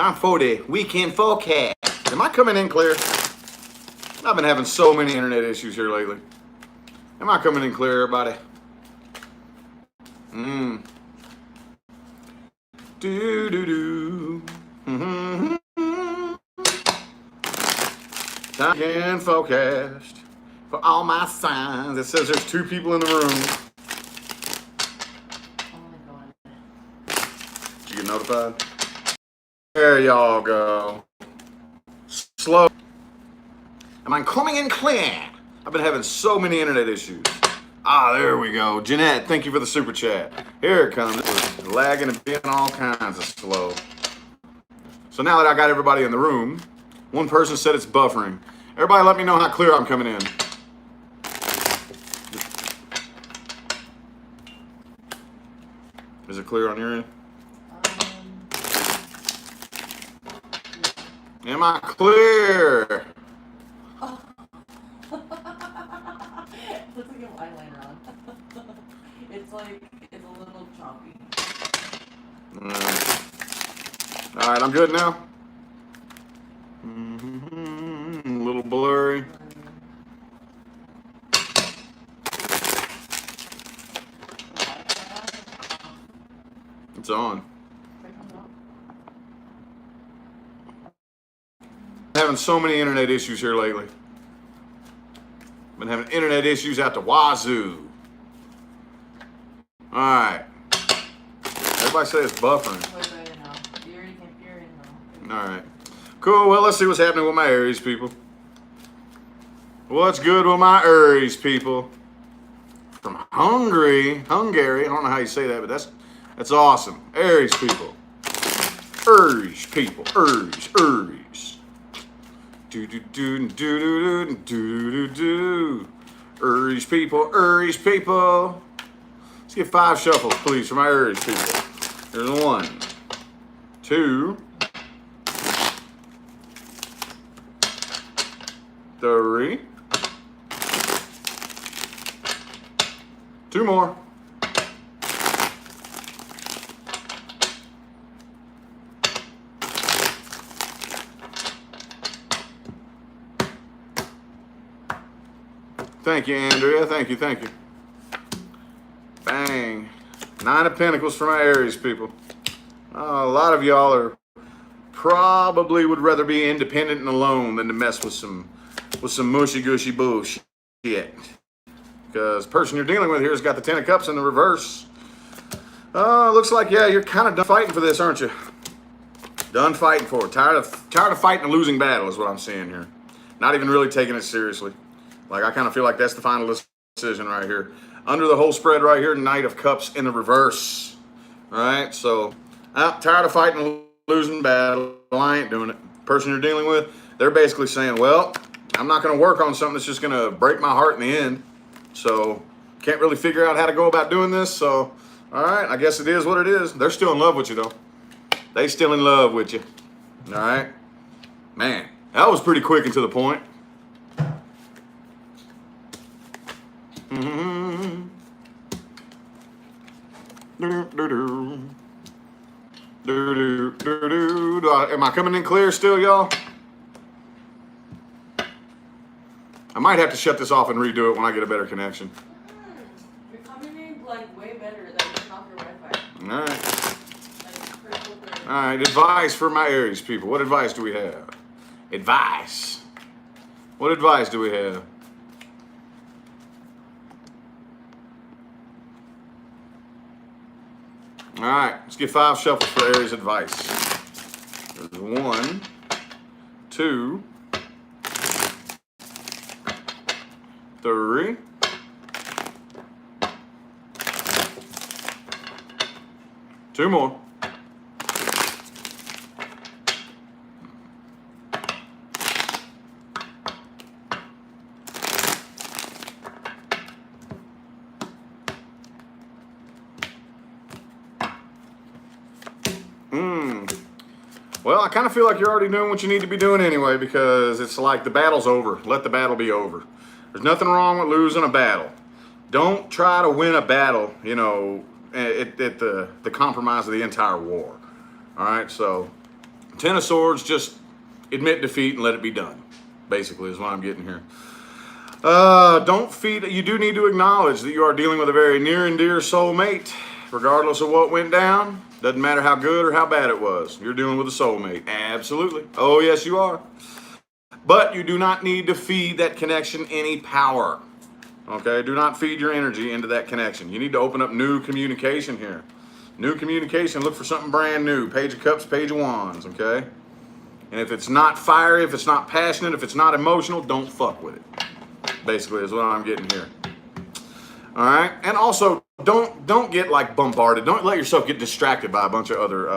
Time for the weekend forecast. Am I coming in clear? I've been having so many internet issues here lately. Am I coming in clear, everybody? Do. Time again forecast for all my signs. It says there's 2 people in the room. Did you get notified? There y'all go. Slow. Am I coming in clear? I've been having so many internet issues. Ah, there we go. Jeanette, thank you for the super chat. Here it comes. It was lagging and being all kinds of slow. So now that I got everybody in the room, one person said it's buffering. Everybody let me know how clear I'm coming in. Is it clear on your end? Am I clear? Oh. It looks like you have eyeliner on. It's a little choppy. All right, I'm good now. A little blurry. It's on. Having so many internet issues here lately. Been having internet issues out the wazoo. All right. Everybody say it's buffering. All right. Cool. Well, let's see what's happening with my Aries people. What's good with my Aries people? From Hungary. I don't know how you say that, but that's awesome. Aries people. Aries people. Aries. Do. Aries people. Let's get 5 shuffles, please, for my Aries people. There's 1, 2, 3. 2 more. Thank you, Andrea. Thank you. Bang. 9 of Pentacles for my Aries people. A lot of y'all are probably would rather be independent and alone than to mess with some mushy gushy bullshit. Because the person you're dealing with here has got the 10 of Cups in the reverse. Looks like, yeah, you're kind of done fighting for this, aren't you? Done fighting for it. Tired of fighting a losing battle is what I'm seeing here. Not even really taking it seriously. Like, I kind of feel like that's the final decision right here. Under the whole spread right here, Knight of Cups in the reverse. All right, so tired of fighting a losing battle. I ain't doing it. The person you're dealing with, they're basically saying, well, I'm not going to work on something that's just going to break my heart in the end. So, can't really figure out how to go about doing this. So, all right, I guess it is what it is. They're still in love with you, though. They still in love with you. All right? Man, that was pretty quick and to the point. Am I coming in clear still, y'all? I might have to shut this off and redo it when I get a better connection. You're coming in like way better than turn off your Wi-Fi. All right. All right, advice for my Aries people. What advice do we have? Advice. What advice do we have? All right, let's get 5 shuffles for Aries advice. There's 1, 2, 3, 2 more. Well, I kind of feel like you're already doing what you need to be doing anyway, because it's like the battle's over. Let the battle be over. There's nothing wrong with losing a battle. Don't try to win a battle, you know, at the compromise of the entire war. All right, so Ten of Swords, just admit defeat and let it be done, basically, is what I'm getting here. Don't feed. You do need to acknowledge that you are dealing with a very near and dear soulmate, regardless of what went down. Doesn't matter how good or how bad it was. You're dealing with a soulmate. Absolutely. Oh, yes, you are. But you do not need to feed that connection any power. Okay? Do not feed your energy into that connection. You need to open up new communication here. New communication. Look for something brand new. Page of Cups, Page of Wands. Okay? And if it's not fiery, if it's not passionate, if it's not emotional, don't fuck with it. Basically, is what I'm getting here. All right? And also, don't get like bombarded. Don't let yourself get distracted by a bunch of other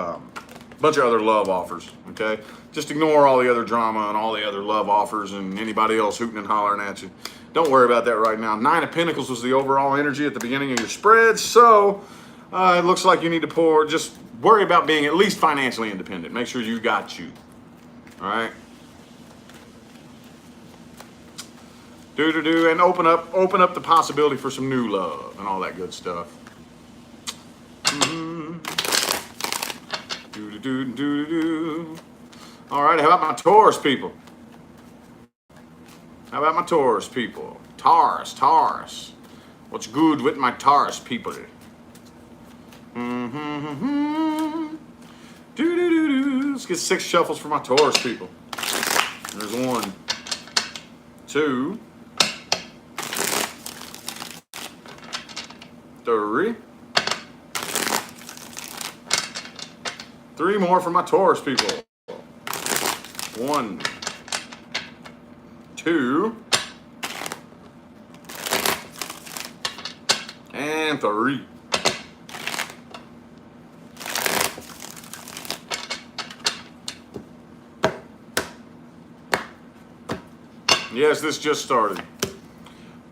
love offers. Okay? Just ignore all the other drama and all the other love offers and anybody else hooting and hollering at you. Don't worry about that right now. 9 of Pentacles was the overall energy at the beginning of your spread, so it looks like you need to just worry about being at least financially independent. Make sure you got you. All right? And open up the possibility for some new love and all that good stuff. All right, how about my Taurus people? Taurus. What's good with my Taurus people? Let's get 6 shuffles for my Taurus people. There's 1, 2, 3. 3 more for my Taurus people. 1, 2, and 3. Yes, this just started.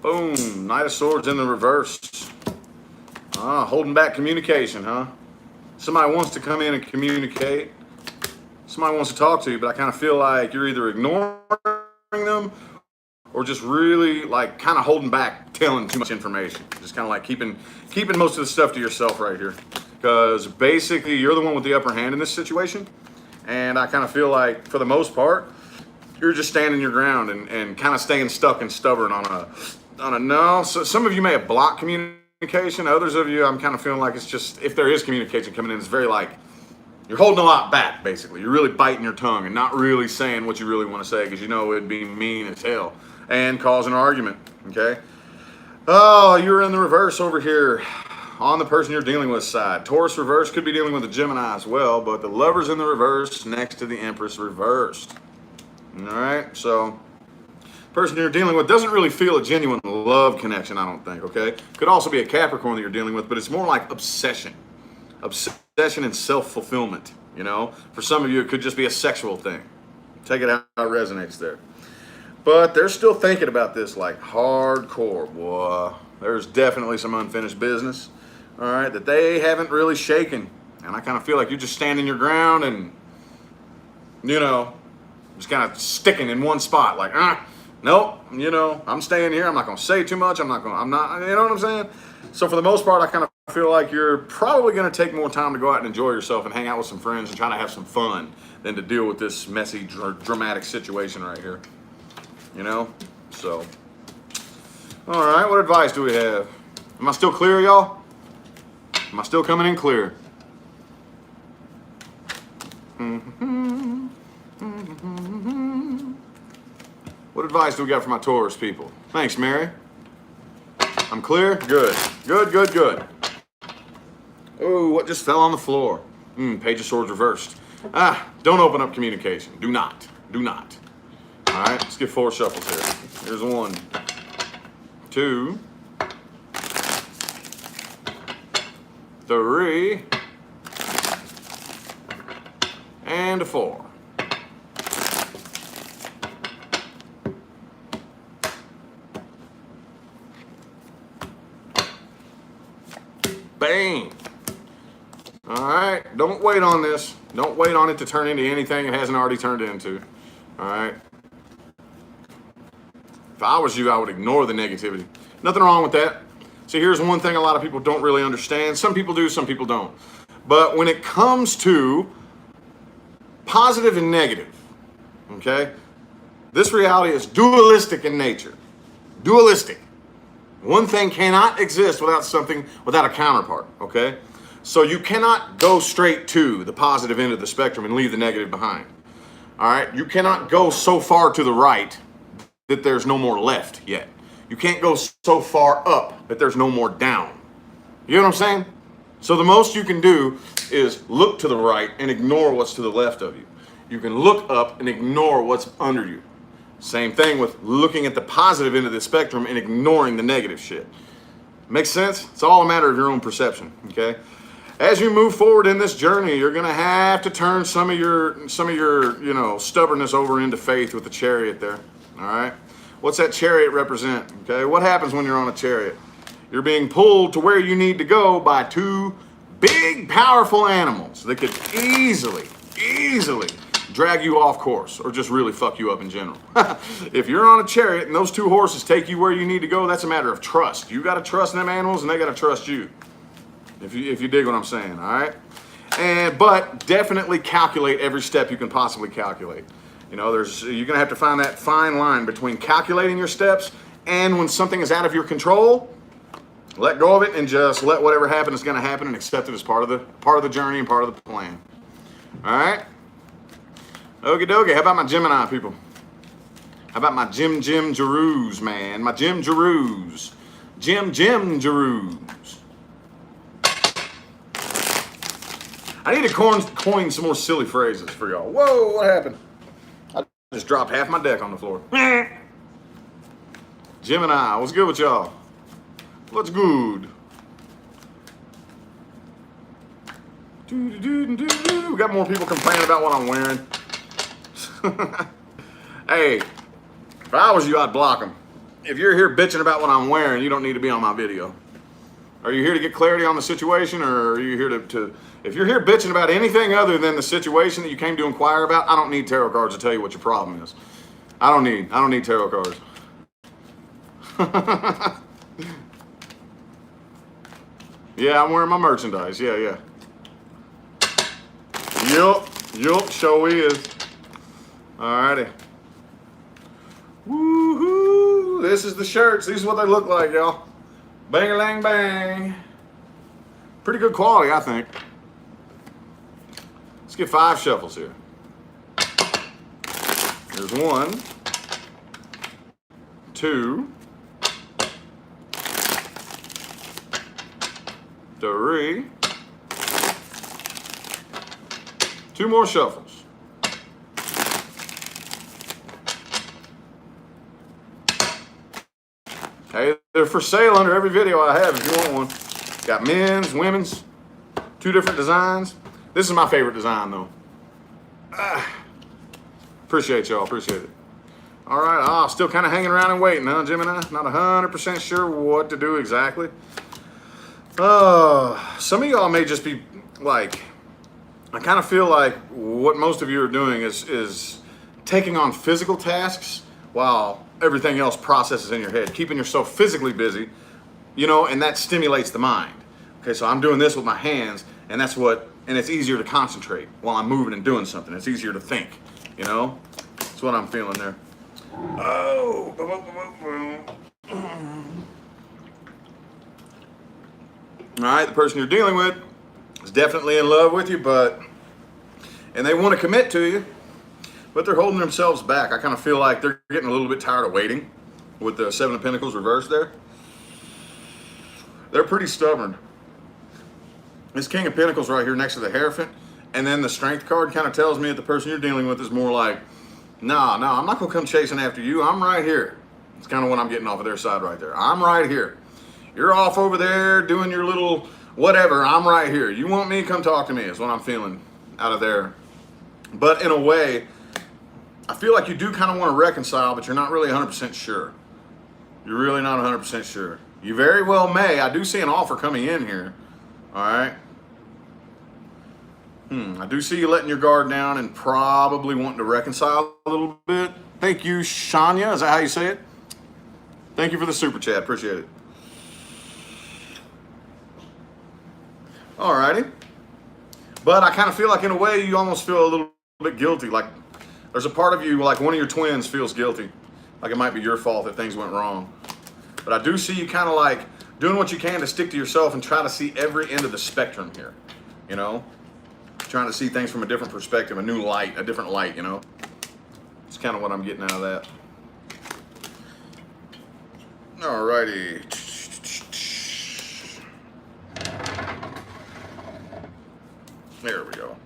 Boom. Knight of Swords in the reverse. Holding back communication, huh? Somebody wants to come in and communicate. Somebody wants to talk to you, but I kind of feel like you're either ignoring them or just really like kind of holding back, telling too much information. Just kind of like keeping most of the stuff to yourself right here. Because basically you're the one with the upper hand in this situation. And I kind of feel like for the most part, you're just standing your ground and kind of staying stuck and stubborn on a no. So some of you may have blocked communication. Others of you, I'm kind of feeling like it's just, if there is communication coming in, it's very like, you're holding a lot back, basically. You're really biting your tongue and not really saying what you really want to say because you know it'd be mean as hell and cause an argument, okay? Oh, you're in the reverse over here on the person you're dealing with side. Taurus reverse could be dealing with a Gemini as well, but the Lover's in the reverse next to the Empress reversed. All right, so person you're dealing with doesn't really feel a genuine love connection, I don't think, okay? Could also be a Capricorn that you're dealing with, but it's more like obsession. Obsession and self-fulfillment, you know? For some of you, it could just be a sexual thing. Take it how it resonates there. But they're still thinking about this like hardcore, boy. There's definitely some unfinished business, all right, that they haven't really shaken. And I kind of feel like you're just standing your ground and, you know, just kind of sticking in one spot, like, nope, you know, I'm staying here. I'm not going to say too much. I'm not, you know what I'm saying? So for the most part, I kind of feel like you're probably going to take more time to go out and enjoy yourself and hang out with some friends and try to have some fun than to deal with this messy, dramatic situation right here. You know? So, all right, what advice do we have? Am I still clear, y'all? Am I still coming in clear? What advice do we got for my Taurus people? Thanks, Mary. I'm clear? Good. Good. Oh, what just fell on the floor? Page of Swords reversed. Don't open up communication. Do not. All right, let's get 4 shuffles here. Here's 1, 2, 3, and a 4. Bang. All right, don't wait on this. Don't wait on it to turn into anything it hasn't already turned into. All right. If I was you, I would ignore the negativity. Nothing wrong with that. See, here's one thing a lot of people don't really understand. Some people do, some people don't. But when it comes to positive and negative, okay? This reality is dualistic in nature. Dualistic. One thing cannot exist without something, without a counterpart, okay? So you cannot go straight to the positive end of the spectrum and leave the negative behind, all right? You cannot go so far to the right that there's no more left yet. You can't go so far up that there's no more down. You know what I'm saying? So the most you can do is look to the right and ignore what's to the left of you. You can look up and ignore what's under you. Same thing with looking at the positive end of the spectrum and ignoring the negative shit. Makes sense? It's all a matter of your own perception, okay? As you move forward in this journey, you're gonna have to turn some of your stubbornness over into faith with the Chariot there, all right? What's that Chariot represent, okay? What happens when you're on a Chariot? You're being pulled to where you need to go by two big, powerful animals that could easily drag you off course or just really fuck you up in general. If you're on a chariot and those two horses take you where you need to go, that's a matter of trust. You got to trust them animals and they got to trust you. If you dig what I'm saying, all right? But definitely calculate every step you can possibly calculate. You know, you're going to have to find that fine line between calculating your steps and when something is out of your control, let go of it and just let whatever happen is going to happen and accept it as part of the journey and part of the plan. All right? Okie dokie. How about my Gemini people? How about my Jim Jeroos, man? My Jim Jeroos. Jim Jeroos. I need to coin some more silly phrases for y'all. Whoa, what happened? I just dropped half my deck on the floor. Gemini, what's good with y'all? What's good? We got more people complaining about what I'm wearing. Hey, if I was you, I'd block them. If you're here bitching about what I'm wearing, you don't need to be on my video. Are you here to get clarity on the situation, or are you here to if you're here bitching about anything other than the situation that you came to inquire about, I don't need tarot cards to tell you what your problem is. I don't need tarot cards. Yeah, I'm wearing my merchandise. Yeah. Yup, sure is. Alrighty. Woohoo! This is the shirts. These is what they look like, y'all. Bang-a-lang-bang. Pretty good quality, I think. Let's get 5 shuffles here. There's 1, 2, 3. 2 more shuffles. Hey, they're for sale under every video I have if you want one. Got men's, women's, 2 different designs. This is my favorite design though. Appreciate y'all, appreciate it. All right, still kind of hanging around and waiting, huh, Gemini? Not 100% sure what to do exactly. Some of y'all may just be like, I kind of feel like what most of you are doing is taking on physical tasks while everything else processes in your head, keeping yourself physically busy, and that stimulates the mind. Okay, so I'm doing this with my hands, and it's easier to concentrate while I'm moving and doing something. It's easier to think, That's what I'm feeling there. Oh. All right, the person you're dealing with is definitely in love with you, and they want to commit to you, but they're holding themselves back. I kind of feel like they're getting a little bit tired of waiting with the 7 of Pentacles reversed there. They're pretty stubborn. This King of Pentacles right here next to the Hierophant, and then the Strength card kind of tells me that the person you're dealing with is more like, nah, I'm not going to come chasing after you. I'm right here. It's kind of what I'm getting off of their side right there. I'm right here. You're off over there doing your little whatever. I'm right here. You want me? Come talk to me is what I'm feeling out of there. But in a way, I feel like you do kind of want to reconcile, but you're not really 100% sure. You're really not 100% sure. You very well may. I do see an offer coming in here. All right. I do see you letting your guard down and probably wanting to reconcile a little bit. Thank you, Shania. Is that how you say it? Thank you for the super chat. Appreciate it. Alrighty. But I kind of feel like in a way you almost feel a little bit guilty. Like there's a part of you, like one of your twins feels guilty. Like it might be your fault that things went wrong. But I do see you kind of like doing what you can to stick to yourself and try to see every end of the spectrum here. You know? Trying to see things from a different perspective, a new light, a different light, you know? It's kind of what I'm getting out of that. Alrighty. There we go.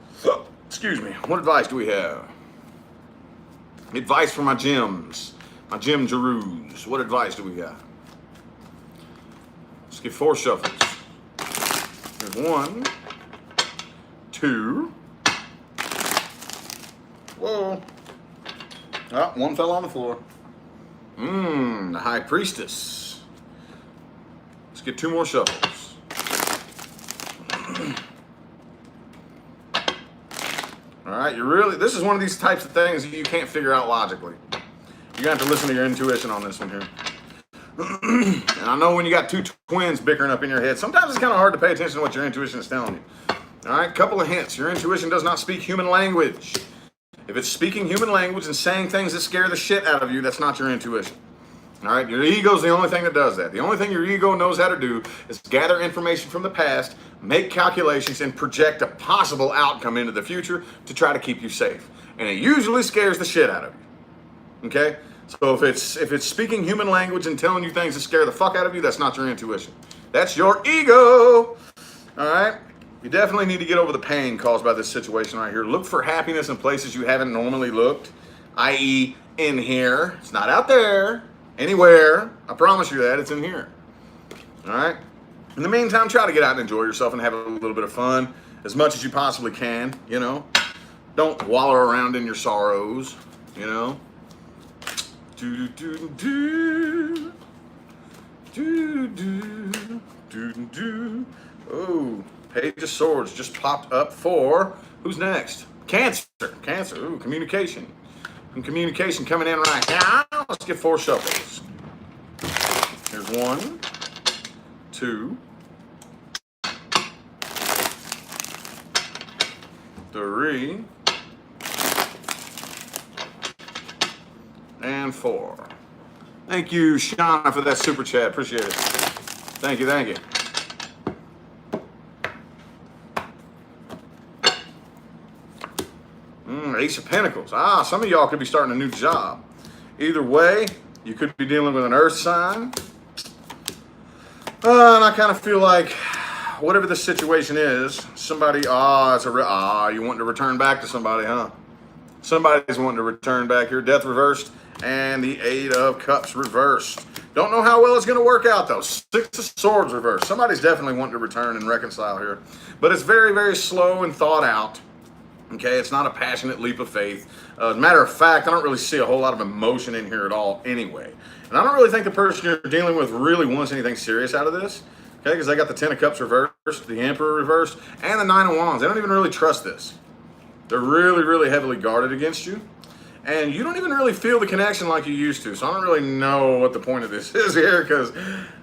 Excuse me. What advice do we have? Advice for my gems. My gem Jerus. What advice do we got? Let's get 4 shuffles. There's 1, 2. Whoa. Oh, 1 fell on the floor. The High Priestess. Let's get 2 more shuffles. All right, this is one of these types of things that you can't figure out logically. You're gonna have to listen to your intuition on this one here. And I know when you got 2 twins bickering up in your head, sometimes it's kind of hard to pay attention to what your intuition is telling you. All right, couple of hints. Your intuition does not speak human language. If it's speaking human language and saying things that scare the shit out of you, that's not your intuition. All right, your ego's the only thing that does that. The only thing your ego knows how to do is gather information from the past, make calculations, and project a possible outcome into the future to try to keep you safe. And it usually scares the shit out of you. Okay? So if it's speaking human language and telling you things that scare the fuck out of you, that's not your intuition. That's your ego. All right? You definitely need to get over the pain caused by this situation right here. Look for happiness in places you haven't normally looked, i.e. in here. It's not out there, anywhere. I promise you that. It's in here. All right? In the meantime, try to get out and enjoy yourself and have a little bit of fun as much as you possibly can, you know? Don't wallow around in your sorrows, you know? Do do do do do do do. Oh, Page of Swords just popped up for who's next? Cancer. Cancer. Ooh, communication. Some communication coming in right now. Let's get 4 shuffles. Here's 1, 2, 3, and 4. Thank you, Shauna, for that super chat. Appreciate it. Thank you, thank you. Ace of Pentacles. Some of y'all could be starting a new job. Either way, you could be dealing with an earth sign. And I kind of feel like whatever the situation is, somebody, you want to return back to somebody, huh? Somebody's wanting to return back here. Death reversed and the 8 of Cups reversed. Don't know how well it's going to work out, though. 6 of Swords reversed. Somebody's definitely wanting to return and reconcile here. But it's very, very slow and thought out. Okay, it's not a passionate leap of faith. As a matter of fact, I don't really see a whole lot of emotion in here at all anyway. And I don't really think the person you're dealing with really wants anything serious out of this. Okay, because they got the 10 of Cups reversed, the Emperor reversed, and the 9 of Wands. They don't even really trust this. They're really, really heavily guarded against you. And you don't even really feel the connection like you used to. So I don't really know what the point of this is here because,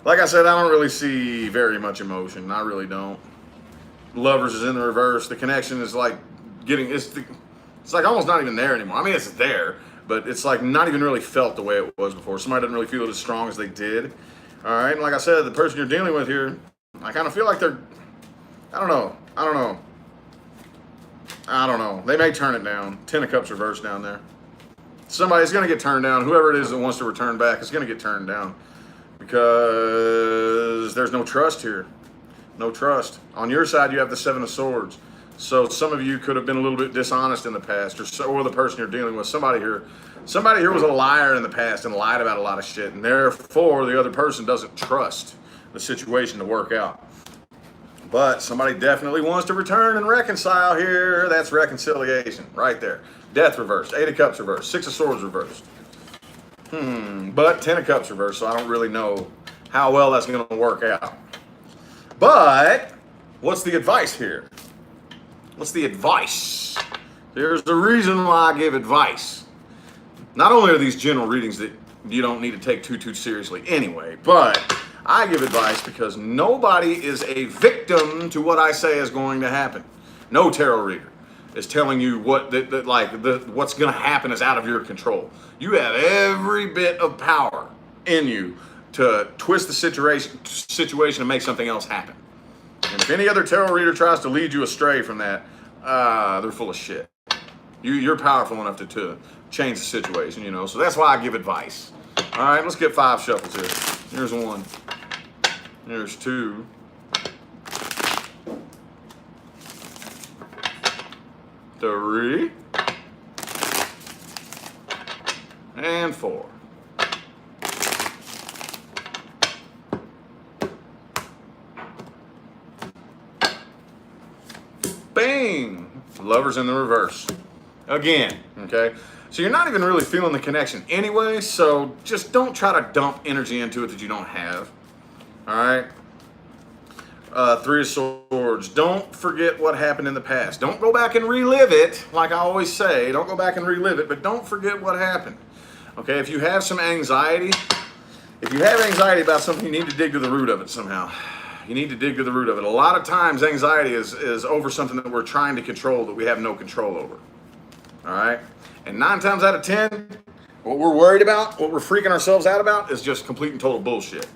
like I said, I don't really see very much emotion. I really don't. Lovers is in the reverse. The connection is like it's like almost not even there anymore. I mean, it's there, but it's like not even really felt the way it was before. Somebody doesn't really feel it as strong as they did. All right, and like I said, the person you're dealing with here, I kind of feel like they're, I don't know. They may turn it down. 10 of Cups reversed down there. Somebody's going to get turned down. Whoever it is that wants to return back is going to get turned down because there's no trust here. No trust. On your side, you have the 7 of Swords. So some of you could have been a little bit dishonest in the past, or the person you're dealing with. Somebody here was a liar in the past and lied about a lot of shit, and therefore the other person doesn't trust the situation to work out. But somebody definitely wants to return and reconcile here. That's reconciliation right there. Death reversed, 8 of Cups reversed, 6 of Swords reversed. But 10 of Cups reversed, so I don't really know how well that's going to work out. But what's the advice here? What's the advice? There's a reason why I give advice. Not only are these general readings that you don't need to take too seriously anyway, but I give advice because nobody is a victim to what I say is going to happen. No tarot reader. is telling you what's going to happen is out of your control. You have every bit of power in you to twist the situation and make something else happen. And if any other tarot reader tries to lead you astray from that, they're full of shit. You're powerful enough to change the situation, you know. So that's why I give advice. All right, let's get 5 shuffles here. Here's 1. Here's 2. 3. And 4. Bang! Lovers in the reverse. Again, okay? So you're not even really feeling the connection anyway, so just don't try to dump energy into it that you don't have. All right? 3 of Swords. Don't forget what happened in the past. Don't go back and relive it, like I always say. Don't go back and relive it, but don't forget what happened. Okay? If you have some anxiety, about something, you need to dig to the root of it somehow. You need to dig to the root of it. A lot of times anxiety is over something that we're trying to control that we have no control over. All right? And 9 times out of 10, what we're worried about, what we're freaking ourselves out about is just complete and total bullshit.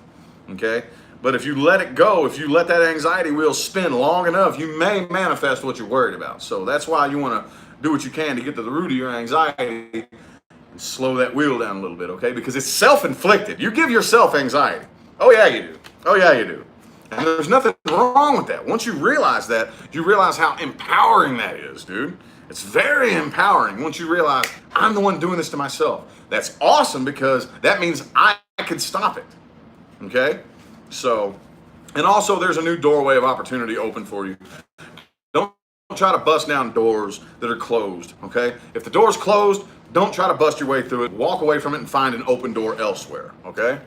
Okay? But if you let it go, if you let that anxiety wheel spin long enough, you may manifest what you're worried about. So that's why you want to do what you can to get to the root of your anxiety and slow that wheel down a little bit, okay? Because it's self-inflicted. You give yourself anxiety. Oh, yeah, you do. Oh, yeah, you do. And there's nothing wrong with that. Once you realize that, you realize how empowering that is, dude. It's very empowering once you realize I'm the one doing this to myself. That's awesome because that means I can stop it, okay? So, and also there's a new doorway of opportunity open for you. Don't try to bust down doors that are closed, okay? If the door's closed, don't try to bust your way through it. Walk away from it and find an open door elsewhere, okay?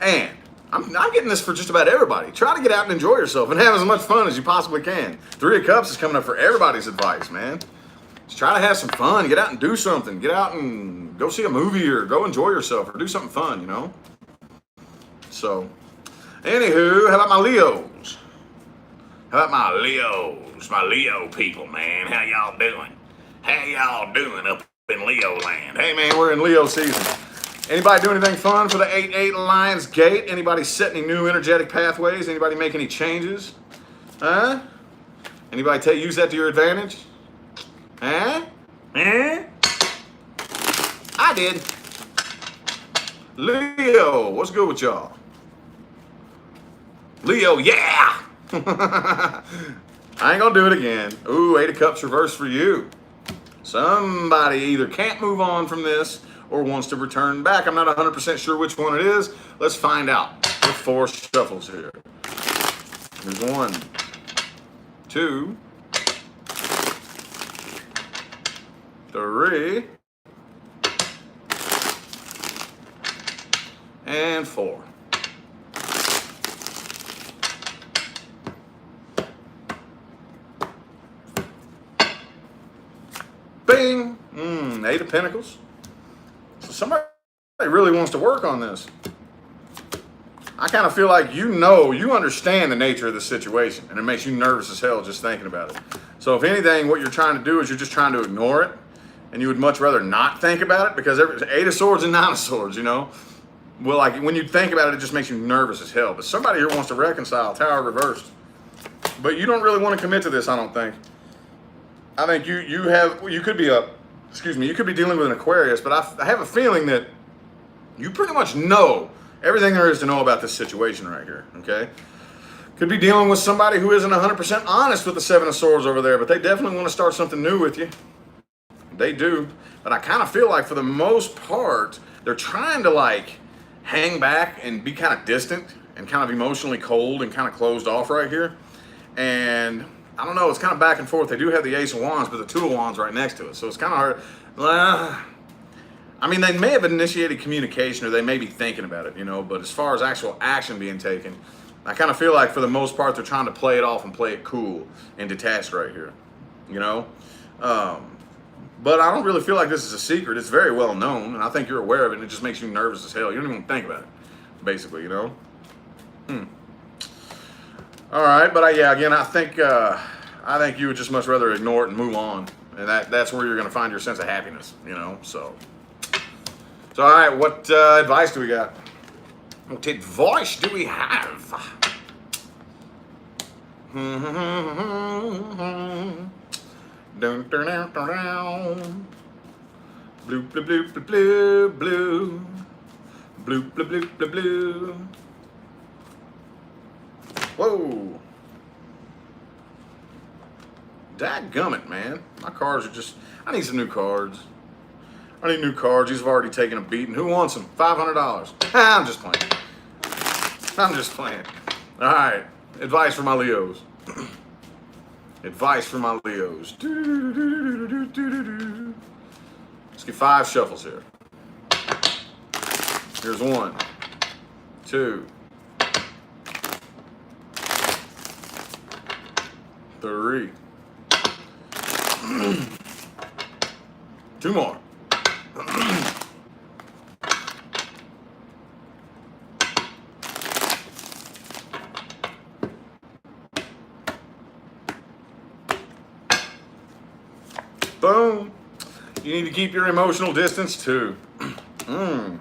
And I'm getting this for just about everybody. Try to get out and enjoy yourself and have as much fun as you possibly can. 3 of Cups is coming up for everybody's advice, man. Just try to have some fun. Get out and do something. Get out and go see a movie or go enjoy yourself or do something fun, you know? So, anywho, how about my Leos? How about my Leos? My Leo people, man. How y'all doing? How y'all doing up in Leo land? Hey, man, we're in Leo season. Anybody do anything fun for the 8-8 Lions Gate? Anybody set any new energetic pathways? Anybody make any changes? Huh? Anybody use that to your advantage? Huh? Huh? I did. Leo, what's good with y'all? Leo, yeah! I ain't gonna do it again. Ooh, 8 of Cups reverse for you. Somebody either can't move on from this or wants to return back. I'm not 100% sure which one it is. Let's find out with 4 shuffles here. Here's 1, 2, 3, and 4. Bing! 8 of Pentacles. So somebody really wants to work on this. I kind of feel like you understand the nature of the situation, and it makes you nervous as hell just thinking about it. So if anything, what you're trying to do is you're just trying to ignore it, and you would much rather not think about it because 8 of Swords and 9 of Swords, you know? Well, like when you think about it, it just makes you nervous as hell. But somebody here wants to reconcile, Tower reversed. But you don't really want to commit to this, I don't think. I think you could be dealing with an Aquarius, but I have a feeling that you pretty much know everything there is to know about this situation right here, okay? Could be dealing with somebody who isn't 100% honest with the 7 of Swords over there, but they definitely want to start something new with you. They do. But I kind of feel like for the most part, they're trying to like hang back and be kind of distant and kind of emotionally cold and kind of closed off right here. And I don't know, it's kind of back and forth. They do have the Ace of Wands, but the 2 of Wands right next to it. So it's kind of hard. I mean, they may have initiated communication or they may be thinking about it, you know, but as far as actual action being taken, I kind of feel like for the most part, they're trying to play it off and play it cool and detached right here, you know? But I don't really feel like this is a secret. It's very well known, and I think you're aware of it, and it just makes you nervous as hell. You don't even think about it, basically, you know? All right, but I think I think you would just much rather ignore it and move on. And that's where you're going to find your sense of happiness, you know? So all right, what advice do we got? What advice do we have? Dun, dun, dun, dun, dun. Blue, blue, blue, blue, blue, blue. Blue, blue, blue, blue, blue. Whoa. Dadgummit, man. My cards are just, I need some new cards. I need new cards. These have already taken a beating. Who wants them? $500. I'm just playing. I'm just playing. All right. Advice for my Leos. Advice for my Leos. Let's get 5 shuffles here. Here's 1, 2, 3. 2 more. Boom. You need to keep your emotional distance too. All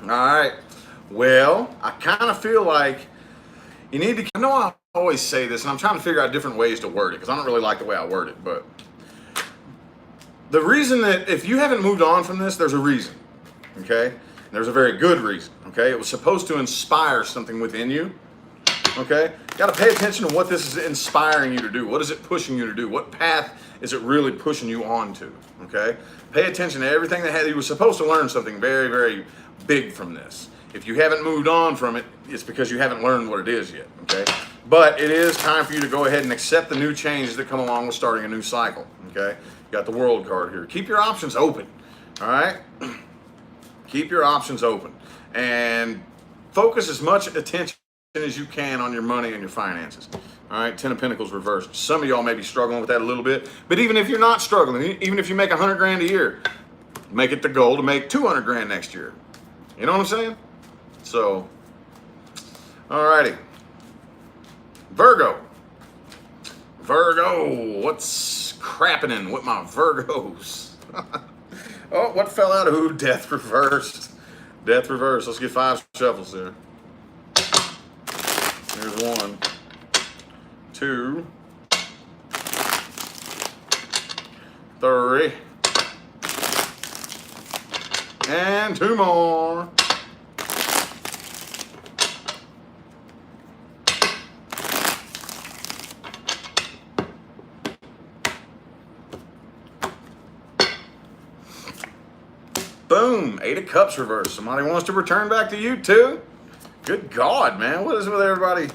right. Well, I kind of feel like you need to, I know I always say this, and I'm trying to figure out different ways to word it because I don't really like the way I word it, but the reason that if you haven't moved on from this, there's a reason, okay? And there's a very good reason, okay? It was supposed to inspire something within you, okay? You got to pay attention to what this is inspiring you to do. What is it pushing you to do? What path is it really pushing you on to, okay? Pay attention to everything that you were supposed to learn something very, very big from this. If you haven't moved on from it, it's because you haven't learned what it is yet, okay? But it is time for you to go ahead and accept the new changes that come along with starting a new cycle, okay? You got the World card here. Keep your options open, all right? Keep your options open. And focus as much attention as you can on your money and your finances. All right, 10 of Pentacles reversed. Some of y'all may be struggling with that a little bit, but even if you're not struggling, even if you make 100 grand a year, make it the goal to make 200 grand next year. You know what I'm saying? So, all righty. Virgo. Virgo, what's crappening with my Virgos? Oh, what fell out of who? Death reversed. Death reversed. Let's get 5 shuffles here. Here's 1, 2, 3, and 2 more. Boom, 8 of Cups reversed. Somebody wants to return back to you too? Good God, man. What is it with everybody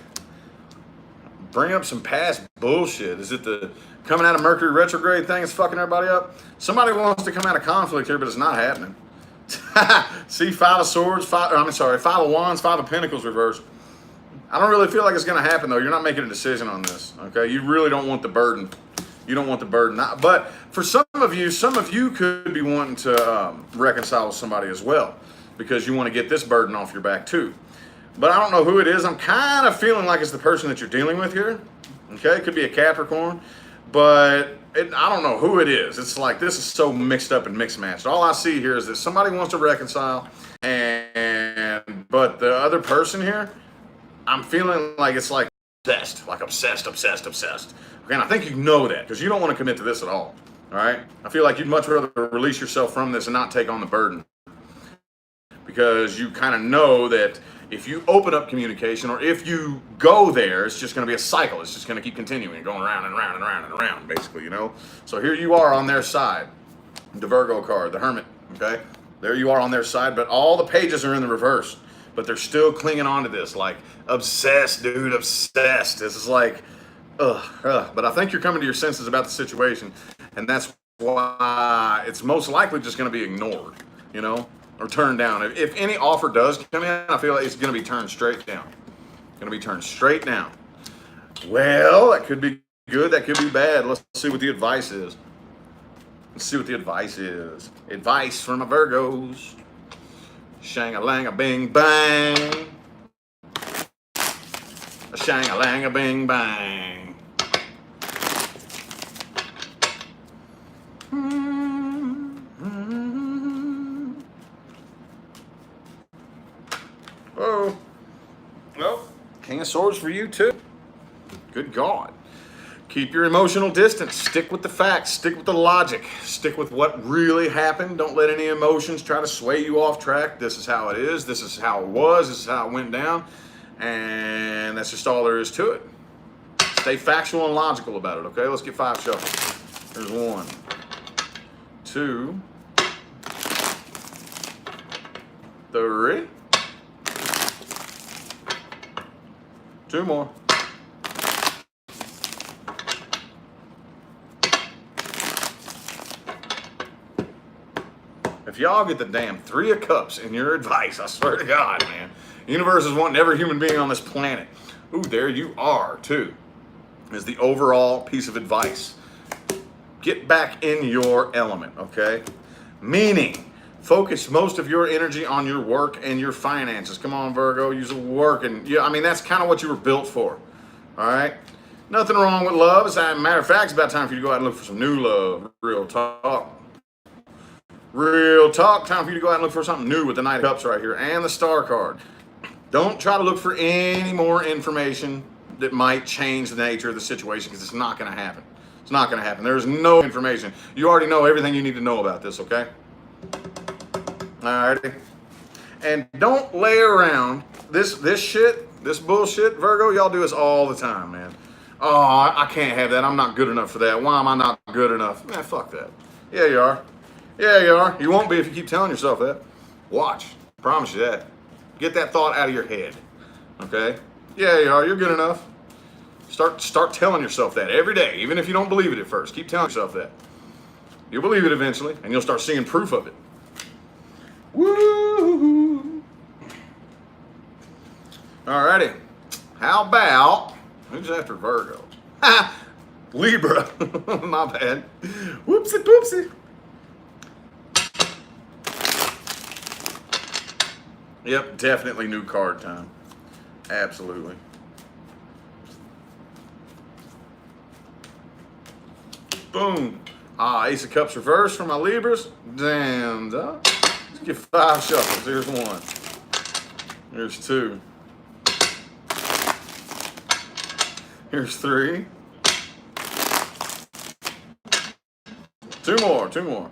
bringing up some past bullshit? Is it the coming out of Mercury retrograde thing that's fucking everybody up? Somebody wants to come out of conflict here, but it's not happening. See, 5 of Swords, 5 of Wands, 5 of Pentacles reversed. I don't really feel like it's going to happen, though. You're not making a decision on this, okay? You really don't want the burden. You don't want the burden. But for some of you could be wanting to reconcile with somebody as well because you want to get this burden off your back, too. But I don't know who it is. I'm kind of feeling like it's the person that you're dealing with here. Okay, it could be a Capricorn, but I don't know who it is. It's like this is so mixed up and mixed matched. All I see here is that somebody wants to reconcile, but the other person here, I'm feeling like it's like obsessed. Okay, and I think you know that because you don't want to commit to this at all. All right, I feel like you'd much rather release yourself from this and not take on the burden because you kind of know that. If you open up communication or if you go there, it's just going to be a cycle. It's just going to keep continuing, going around and around and around and around, basically, you know? So here you are on their side, the Virgo card, the Hermit, okay? There you are on their side, but all the pages are in the reverse, but they're still clinging on to this, like, obsessed, dude, obsessed. This is like, But I think you're coming to your senses about the situation, and that's why it's most likely just going to be ignored, you know? Or turned down. If any offer does come in, I feel like it's going to be turned straight down. Going to be turned straight down. Well, that could be good. That could be bad. Let's see what the advice is. Let's see what the advice is. Advice from my Virgos. Shang-a-lang-a-bing bang. A shang-a-lang-a-bing bang. of Swords for you too. Good God. Keep your emotional distance. Stick with the facts. Stick with the logic. Stick with what really happened. Don't let any emotions try to sway you off track. This is how it is. This is how it was. This is how it went down. And that's just all there is to it. Stay factual and logical about it, okay? Let's get 5 shuffles. There's 1, 2, 3. 2 more. If y'all get the damn 3 of Cups in your advice, I swear to God, man. The universe is wanting every human being on this planet. Ooh, there you are, too. Is the overall piece of advice. Get back in your element, okay? Meaning, focus most of your energy on your work and your finances. Come on, Virgo, use the work. And yeah, I mean, that's kind of what you were built for, all right? Nothing wrong with love. As a matter of fact, it's about time for you to go out and look for some new love. Real talk. Real talk. Time for you to go out and look for something new with the Knight of Cups right here and the Star card. Don't try to look for any more information that might change the nature of the situation, because it's not going to happen. It's not going to happen. There's no information. You already know everything you need to know about this, okay? All right. And don't lay around this shit, this bullshit, Virgo. Y'all do this all the time, man. Oh, I can't have that. I'm not good enough for that. Why am I not good enough? Man, fuck that. Yeah, you are. Yeah, you are. You won't be if you keep telling yourself that. Watch. Promise you that. Get that thought out of your head. Okay? Yeah, you are. You're good enough. Start telling yourself that every day, even if you don't believe it at first. Keep telling yourself that. You'll believe it eventually, and you'll start seeing proof of it. Woo! Alrighty. How about, who's after Virgo? Ha! Libra. My bad. Whoopsie poopsie. Yep, definitely new card time. Absolutely. Boom. Ah, Ace of Cups reversed for my Libras. Damn, dog. Let's get 5 shuffles. Here's 1. Here's 2. Here's 3. 2 more. 2 more.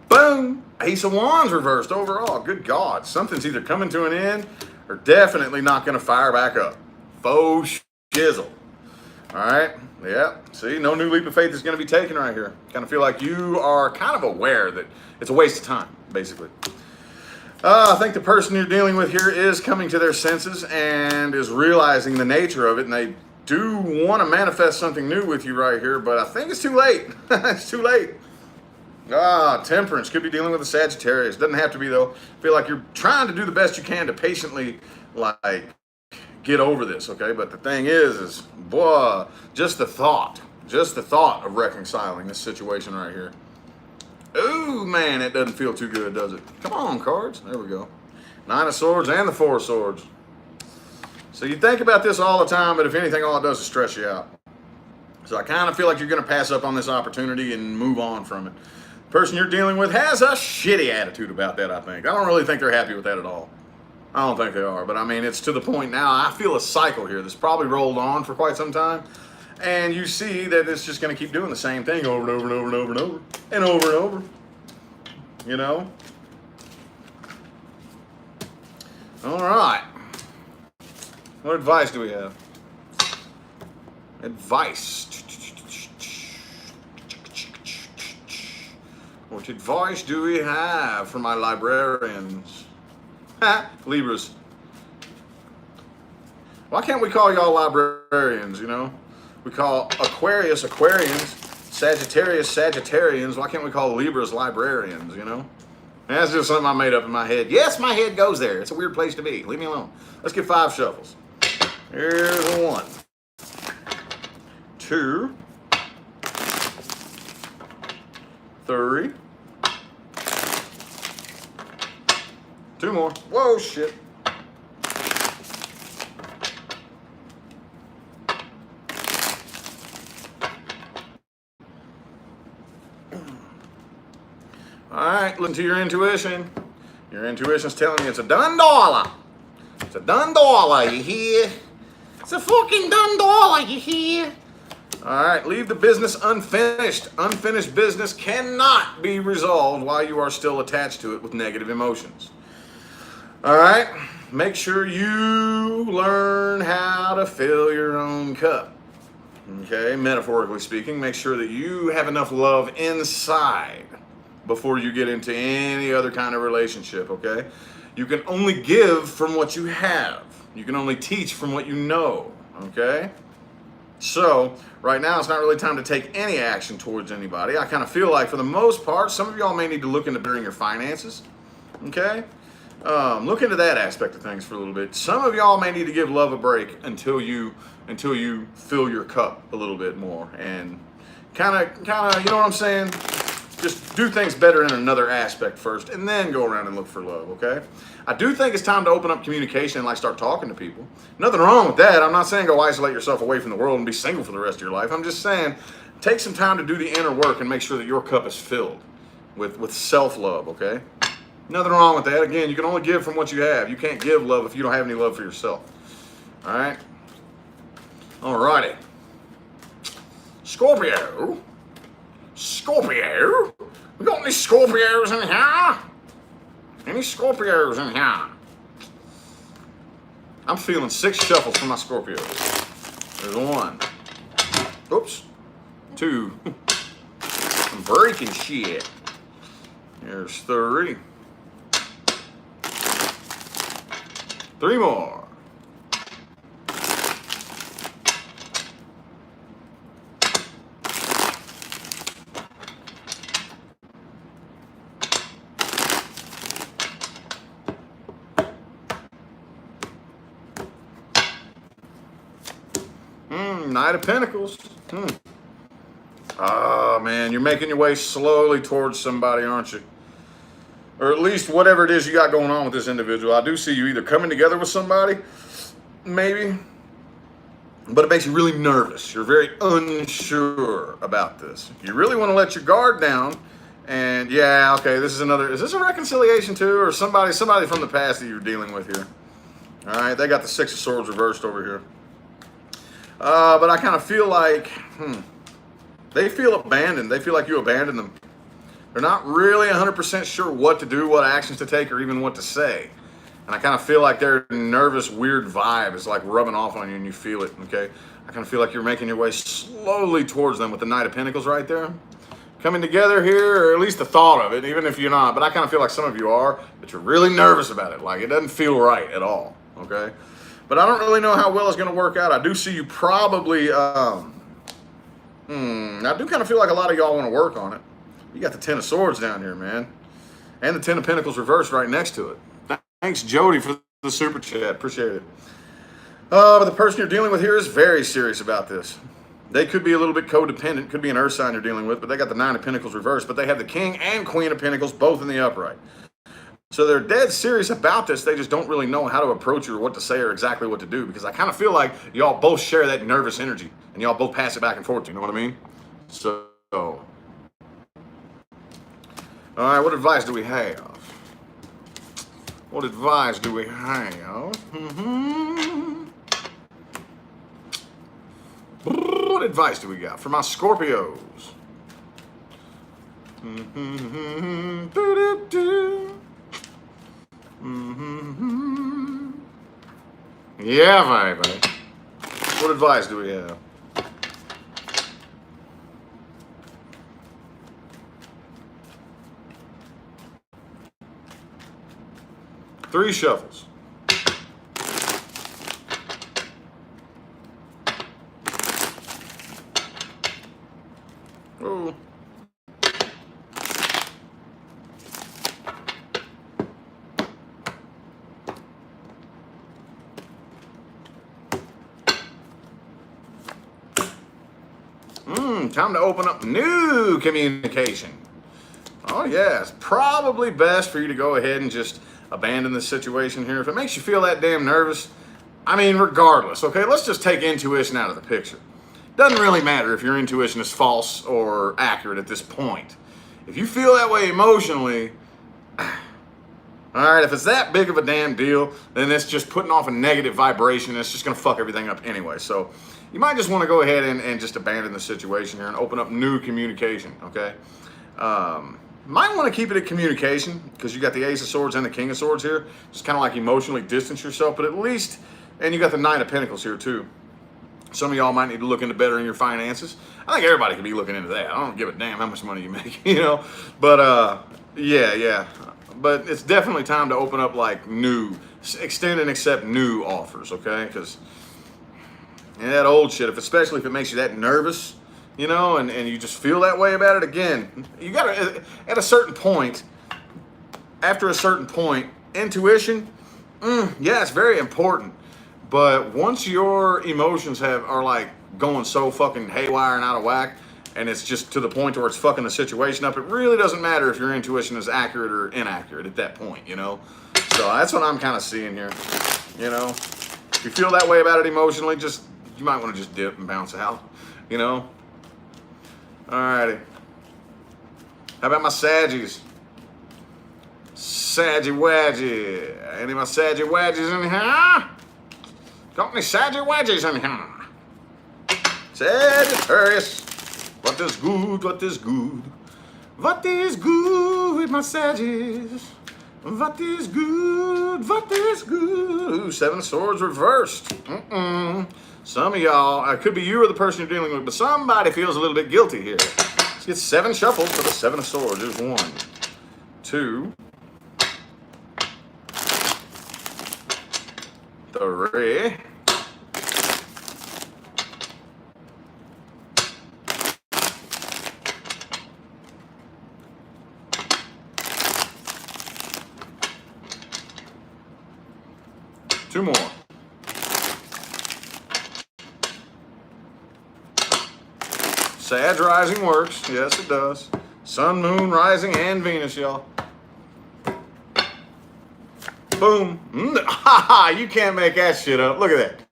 Boom! Ace of Wands reversed overall. Good God. Something's either coming to an end or definitely not going to fire back up. Faux shizzle. All right? Yeah. See, no new leap of faith is going to be taken right here. Kind of feel like you are kind of aware that it's a waste of time, basically. I think the person you're dealing with here is coming to their senses and is realizing the nature of it, and they do want to manifest something new with you right here, but I think it's too late. It's too late. Temperance. Could be dealing with a Sagittarius. Doesn't have to be, though. Feel like you're trying to do the best you can to patiently, like, get over this, okay? But the thing is, boy, just the thought of reconciling this situation right here. Ooh, man, it doesn't feel too good, does it? Come on, cards. There we go. 9 of Swords and the 4 of Swords. So you think about this all the time, but if anything, all it does is stress you out. So I kind of feel like you're going to pass up on this opportunity and move on from it. The person you're dealing with has a shitty attitude about that, I think. I don't really think they're happy with that at all. I don't think they are, but I mean, it's to the point now. I feel a cycle here that's probably rolled on for quite some time. And you see that it's just going to keep doing the same thing over and over and over and over and over and over and over. You know? All right. What advice do we have? Advice. What advice do we have for my librarians? Libras. Why can't we call y'all librarians, you know? We call Aquarius Aquarians, Sagittarius Sagittarians. Why can't we call Libras librarians, you know? And that's just something I made up in my head. Yes, my head goes there. It's a weird place to be. Leave me alone. Let's get 5 shuffles. Here's a 1, 2, 3, 2 more. Whoa, shit. listen to your intuition. Your intuition's telling you it's a done dollar. It's a done dollar, you hear? It's a fucking done dollar, you hear? All right, leave the business unfinished. Unfinished business cannot be resolved while you are still attached to it with negative emotions. All right, make sure you learn how to fill your own cup. Okay, metaphorically speaking, make sure that you have enough love inside before you get into any other kind of relationship, okay? You can only give from what you have. You can only teach from what you know, okay? So, right now it's not really time to take any action towards anybody. I kind of feel like, for the most part, some of y'all may need to look into bettering your finances, okay? Look into that aspect of things for a little bit. Some of y'all may need to give love a break until you fill your cup a little bit more, and kind of, you know what I'm saying? Just do things better in another aspect first, and then go around and look for love, okay? I do think it's time to open up communication and like start talking to people. Nothing wrong with that. I'm not saying go isolate yourself away from the world and be single for the rest of your life. I'm just saying take some time to do the inner work and make sure that your cup is filled with self-love, okay? Nothing wrong with that. Again, you can only give from what you have. You can't give love if you don't have any love for yourself. All right? Alrighty. Scorpio. Scorpio? We got any Scorpios in here? Any Scorpios in here? I'm feeling 6 shuffles for my Scorpios. There's 1. Oops. 2. I'm breaking shit. There's 3. 3 more. Knight of Pentacles. Oh, man, you're making your way slowly towards somebody, aren't you? Or at least whatever it is you got going on with this individual. I do see you either coming together with somebody, maybe, but it makes you really nervous. You're very unsure about this. You really want to let your guard down. And yeah, okay, this is another, is this a reconciliation too? Or somebody from the past that you're dealing with here? All right, they got the 6 of Swords reversed over here. But I kind of feel like, they feel abandoned. They feel like you abandoned them. They're not really 100% sure what to do, what actions to take, or even what to say. And I kind of feel like their nervous, weird vibe is like rubbing off on you and you feel it, okay? I kind of feel like you're making your way slowly towards them with the Knight of Pentacles right there. Coming together here, or at least the thought of it, even if you're not. But I kind of feel like some of you are, but you're really nervous about it. Like it doesn't feel right at all, okay? But I don't really know how well it's going to work out. I do see you probably, I do kind of feel like a lot of y'all want to work on it. You got the 10 of Swords down here, man. And the 10 of Pentacles reversed right next to it. Thanks, Jody, for the super chat. Appreciate it. But the person you're dealing with here is very serious about this. They could be a little bit codependent. Could be an earth sign you're dealing with, but they got the 9 of Pentacles reversed. But they have the King and Queen of Pentacles both in the upright. So they're dead serious about this. They just don't really know how to approach you or what to say or exactly what to do, because I kind of feel like y'all both share that nervous energy and y'all both pass it back and forth. You know what I mean? So, all right, what advice do we have? What advice do we have? What advice do we got for my Scorpios? Yeah, baby. What advice do we have? Three shuffles. Oh. Time to open up new communication. Oh yeah, it's probably best for you to go ahead and just abandon the situation here. If it makes you feel that damn nervous, I mean, regardless, okay, let's just take intuition out of the picture. Doesn't really matter if your intuition is false or accurate at this point. If you feel that way emotionally, All right, if it's that big of a damn deal, then it's just putting off a negative vibration. It's just going to fuck everything up anyway. So you might just want to go ahead and just abandon the situation here and open up new communication, okay? Might want to keep it at communication because you got the Ace of Swords and the King of Swords here. Just kind of like emotionally distance yourself, but at least, and you got the Nine of Pentacles here too. Some of y'all might need to look into bettering your finances. I think everybody could be looking into that. I don't give a damn how much money you make, you know? But yeah. But it's definitely time to open up like new, extend and accept new offers, okay? Because that old shit, especially if it makes you that nervous, you know, and you just feel that way about it, again, you gotta, at a certain point, after a certain point, intuition, yeah, it's very important. But once your emotions are like going so fucking haywire and out of whack, and it's just to the point where it's fucking the situation up, it really doesn't matter if your intuition is accurate or inaccurate at that point, you know? So that's what I'm kind of seeing here, you know? If you feel that way about it emotionally, you might want to just dip and bounce out, you know? Alrighty. How about my Saggies? Saggy Wadgy. Any of my Saggy Wadgies in here? Got any Saggy Wadgies in here? Sagittarius. What is good? What is good? What is good with my Saggies? What is good? What is good? Ooh, Seven of Swords reversed. Some of y'all, it could be you or the person you're dealing with, but somebody feels a little bit guilty here. Let's get 7 shuffles for the Seven of Swords. There's 1, 2, 3. 2 more. Sag rising works. Yes, it does. Sun, moon, rising, and Venus, y'all. Boom. You can't make that shit up. Look at that.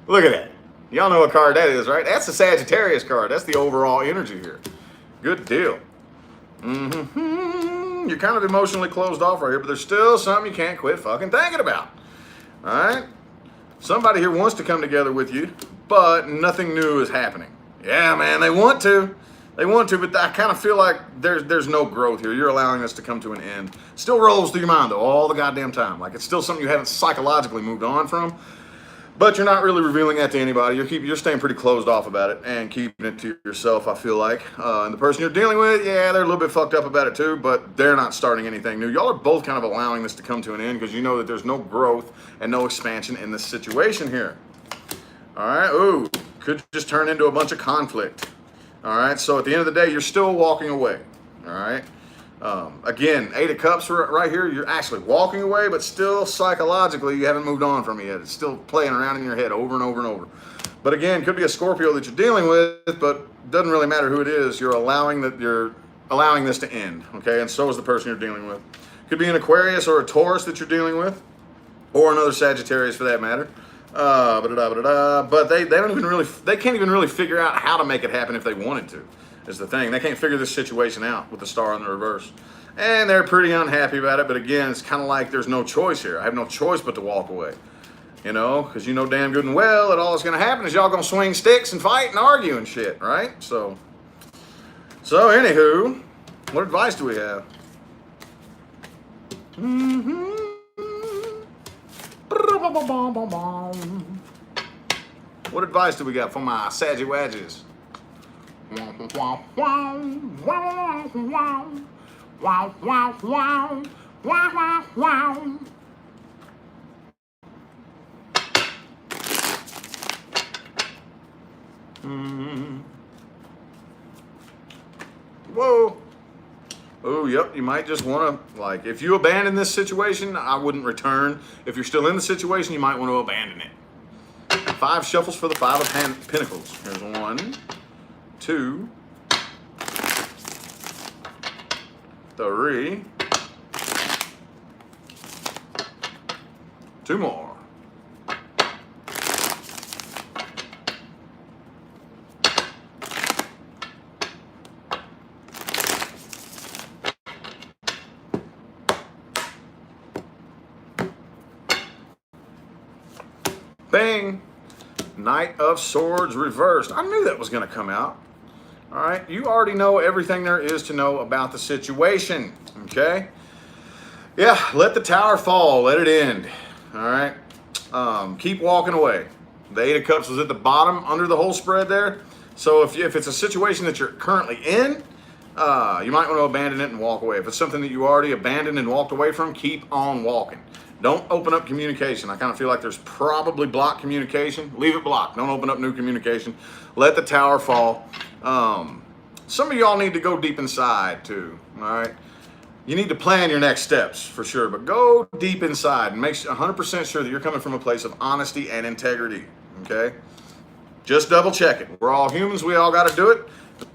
Look at that. Y'all know what card that is, right? That's the Sagittarius card. That's the overall energy here. Good deal. You're kind of emotionally closed off right here, but there's still something you can't quit fucking thinking about. All right? Somebody here wants to come together with you, but nothing new is happening. Yeah, man, they want to. They want to, but I kind of feel like there's no growth here. You're allowing this to come to an end. Still rolls through your mind, though, all the goddamn time. Like, it's still something you haven't psychologically moved on from, but you're not really revealing that to anybody. You're staying pretty closed off about it and keeping it to yourself, I feel like. And the person you're dealing with, yeah, they're a little bit fucked up about it, too, but they're not starting anything new. Y'all are both kind of allowing this to come to an end because you know that there's no growth and no expansion in this situation here. All right? Ooh, could just turn into a bunch of conflict. All right, so at the end of the day, you're still walking away. All right. Again, 8 of Cups right here. You're actually walking away, but still psychologically, you haven't moved on from it yet. It's still playing around in your head over and over and over. But again, could be a Scorpio that you're dealing with, but doesn't really matter who it is. You're allowing this to end. Okay, and so is the person you're dealing with. Could be an Aquarius or a Taurus that you're dealing with, or another Sagittarius for that matter. But they can't even really figure out how to make it happen if they wanted to, is the thing. They can't figure this situation out with the star in the reverse. And they're pretty unhappy about it, but again, it's kind of like there's no choice here. I have no choice but to walk away, you know, because you know damn good and well that all that's going to happen is y'all going to swing sticks and fight and argue and shit, right? So anywho, what advice do we have? What advice do we got for my Saggy Wadges? Whoa. Oh, yep, you might just want to, like, if you abandon this situation, I wouldn't return. If you're still in the situation, you might want to abandon it. 5 shuffles for the 5 of Pentacles. Here's 1, 2, 3, 2 more. Bang. Knight of Swords reversed. I knew that was going to come out. All right. You already know everything there is to know about the situation. Okay. Yeah. Let the tower fall. Let it end. All right. Keep walking away. The Eight of Cups was at the bottom under the whole spread there. So if it's a situation that you're currently in, you might want to abandon it and walk away. If it's something that you already abandoned and walked away from, keep on walking. Don't open up communication. I kind of feel like there's probably blocked communication. Leave it blocked. Don't open up new communication. Let the tower fall. Some of y'all need to go deep inside too, all right? You need to plan your next steps for sure, but go deep inside and make 100% sure that you're coming from a place of honesty and integrity, okay? Just double check it. We're all humans. We all got to do it.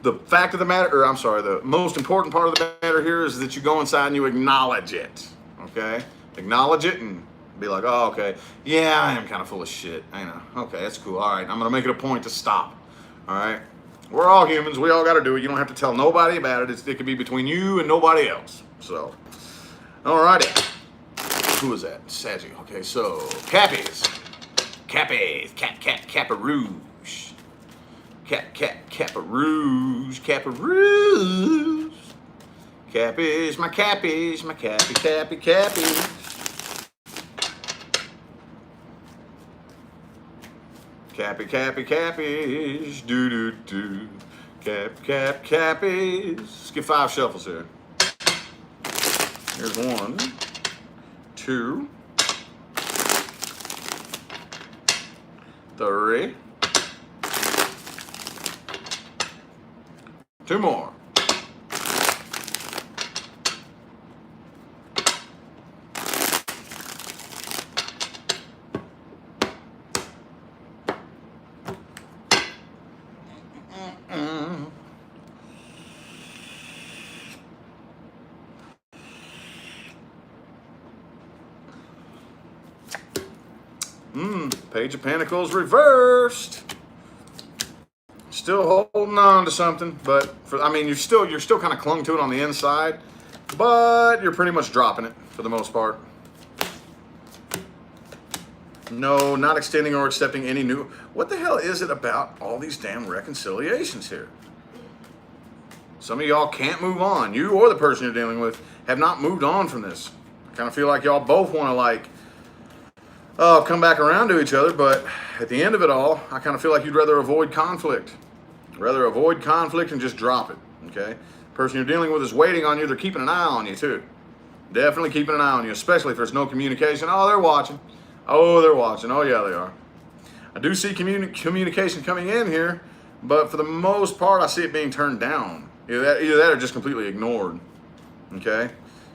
The fact of the matter, or I'm sorry, the most important part of the matter here is that you go inside and you acknowledge it, okay? Acknowledge it and be like, oh, okay, yeah, I am kind of full of shit. I know. Okay, that's cool. All right, I'm going to make it a point to stop, all right? We're all humans. We all got to do it. You don't have to tell nobody about it. It could be between you and nobody else. So, all righty. Who is that? Saggy. Okay, so Cappies. Cappies. Caparouge. Caparouge. Caparouge. Cappies. My cappies. My cappies. Cappies, do. Cappies. Let's get 5 shuffles here. Here's 1, 2, 3. 2 more. Page of Pentacles reversed. Still holding on to something, but you're still kind of clung to it on the inside, but you're pretty much dropping it for the most part. No, not extending or accepting any new. What the hell is it about all these damn reconciliations here? Some of y'all can't move on. You or the person you're dealing with have not moved on from this. I kind of feel like y'all both want to come back around to each other, but at the end of it all, I kind of feel like you'd rather avoid conflict. Rather avoid conflict and just drop it, okay? The person you're dealing with is waiting on you. They're keeping an eye on you, too. Definitely keeping an eye on you, especially if there's no communication. Oh, they're watching. Oh, they're watching. Oh, yeah, they are. I do see communication coming in here, but for the most part, I see it being turned down. Either that or just completely ignored, okay?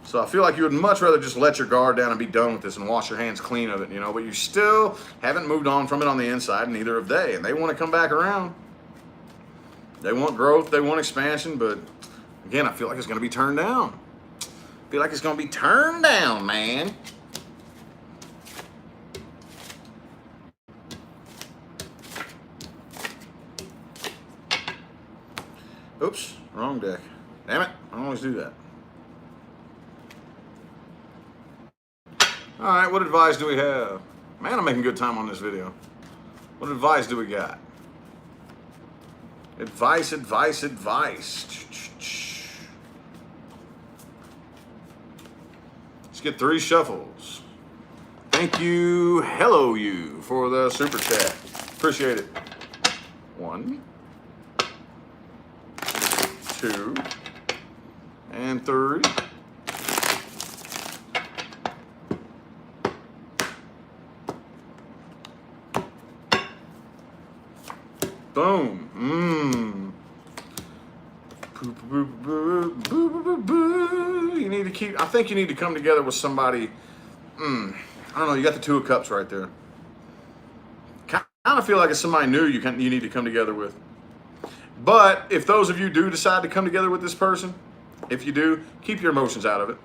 So I feel like you would much rather just let your guard down and be done with this and wash your hands clean of it, but you still haven't moved on from it on the inside, and neither have they. And they want to come back around. They want growth, they want expansion, but again, I feel like it's going to be turned down. I feel like it's going to be turned down, man. Oops, wrong deck. Damn it, I always do that. All right, what advice do we have? Man, I'm making good time on this video. What advice do we got? Advice. Let's get 3 shuffles. Thank you, hello you, for the super chat. Appreciate it. 1, 2, and 3. Boom. You need to keep. I think you need to come together with somebody. I don't know. You got the 2 of Cups right there. Kind of feel like it's somebody new you need to come together with. But if those of you do decide to come together with this person, if you do, keep your emotions out of it.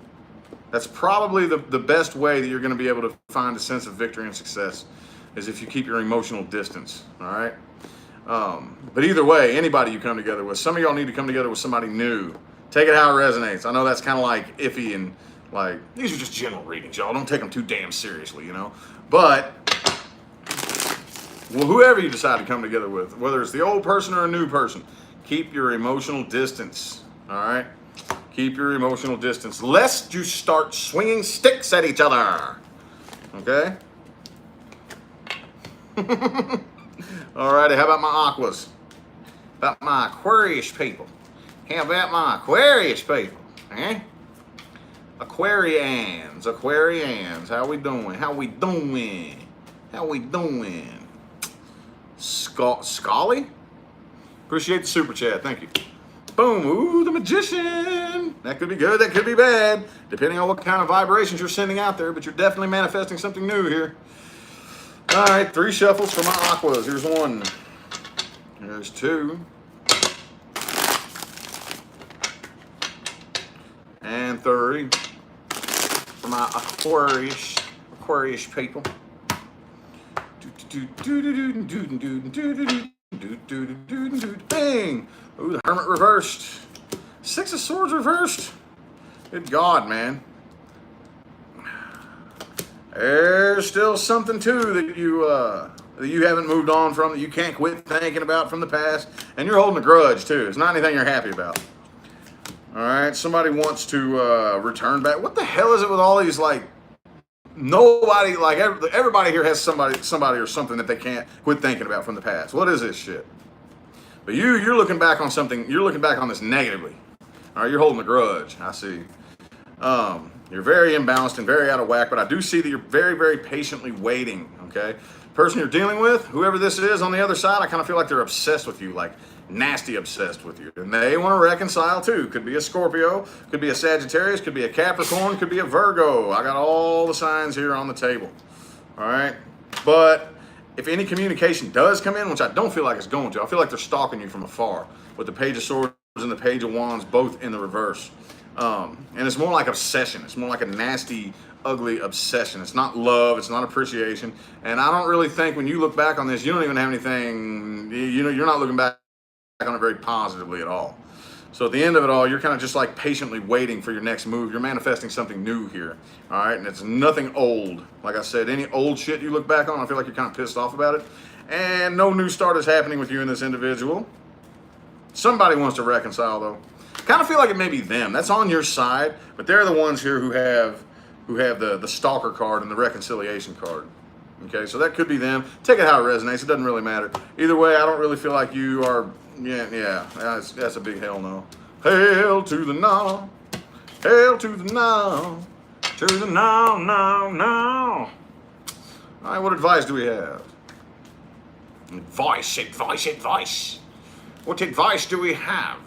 That's probably the best way that you're going to be able to find a sense of victory and success, is if you keep your emotional distance. All right. But either way, anybody you come together with, some of y'all need to come together with somebody new. Take it how it resonates. I know that's kind of like iffy and these are just general readings, y'all. Don't take them too damn seriously, But well, whoever you decide to come together with, whether it's the old person or a new person, keep your emotional distance, all right? Keep your emotional distance, lest you start swinging sticks at each other, okay? All righty, how about my Aquas? About my Aquarius people? How about my Aquarius people, eh? Aquarians, how we doing? How we doing? How we doing? Scully? Appreciate the super chat, thank you. Boom, ooh, the Magician. That could be good, that could be bad, depending on what kind of vibrations you're sending out there, but you're definitely manifesting something new here. All right, 3 shuffles for my Aquas. Here's 1. Here's 2. And 3. For my Aquarius people. Bang! Ooh, the Hermit reversed. 6 of Swords reversed. Good God, man. There's still something too that you haven't moved on from, that you can't quit thinking about from the past, and you're holding a grudge too. It's not anything you're happy about. All right, somebody wants to return back. What the hell is it with all these, like, nobody, like everybody here has somebody or something that they can't quit thinking about from the past. What is this shit? But you're looking back on something. You're looking back on this negatively. All right, you're holding a grudge. I see. You're very imbalanced and very out of whack, but I do see that you're very, very patiently waiting, okay? Person you're dealing with, whoever this is on the other side, I kind of feel like they're obsessed with you, like nasty obsessed with you. And they want to reconcile too. Could be a Scorpio, could be a Sagittarius, could be a Capricorn, could be a Virgo. I got all the signs here on the table, all right? But if any communication does come in, which I don't feel like it's going to, I feel like they're stalking you from afar with the Page of Swords and the Page of Wands both in the reverse. And it's more like obsession. It's more like a nasty, ugly obsession. It's not love. It's not appreciation. And I don't really think when you look back on this, you don't even have anything, you're not looking back on it very positively at all. So at the end of it all, you're kind of just like patiently waiting for your next move. You're manifesting something new here. All right. And it's nothing old. Like I said, any old shit you look back on, I feel like you're kind of pissed off about it. And no new start is happening with you and this individual. Somebody wants to reconcile though. Kind of feel like it may be them. That's on your side, but they're the ones here who have the stalker card and the reconciliation card. Okay, so that could be them. Take it how it resonates. It doesn't really matter. Either way, I don't really feel like you are. Yeah. That's a big hell no. Hail to the no. Hail to the no. To the no, no, no. All right, what advice do we have? Advice. What advice do we have?